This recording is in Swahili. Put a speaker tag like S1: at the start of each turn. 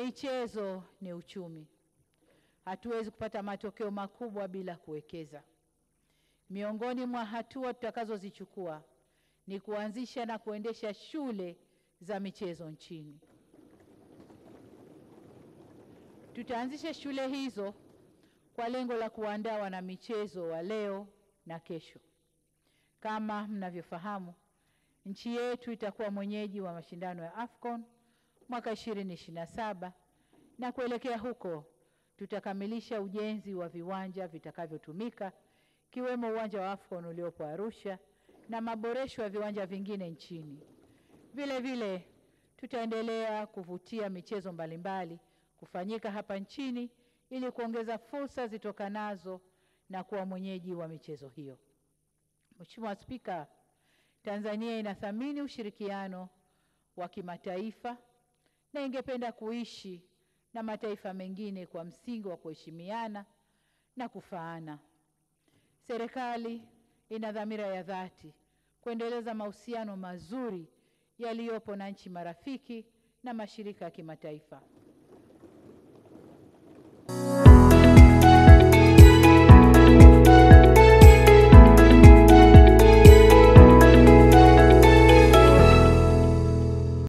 S1: Michezo ni uchumi. Hatuwezi kupata matokeo makubwa bila kuwekeza. Miongoni mwa hatua tutakazozichukua ni kuanzisha na kuendesha shule za michezo nchini. Tutaanzisha shule hizo kwa lengo la kuandaa wanamichezo wa leo na kesho. Kama mnavyofahamu, nchi yetu itakuwa mwenyeji wa mashindano ya AFCON mwaka 2027 na kuelekea huko tutakamilisha ujenzi wa viwanja vitakavyotumika, kiwemo uwanja wa AFCON uliopo Arusha na maboresho ya viwanja vingine nchini. Vile vile tutaendelea kuvutia michezo mbalimbali kufanyika hapa nchini ili kuongeza fursa zitokanazo na kuwa mwenyeji wa michezo hiyo. Mheshimiwa Spika, Tanzania inathamini ushirikiano wa kimataifa na ingependa kuishi na mataifa mengine kwa msingi wa kuheshimiana na kufaana. Serikali ina dhamira ya dhati kuendeleza mahusiano mazuri yaliyopo na nchi marafiki na mashirika ya kimataifa.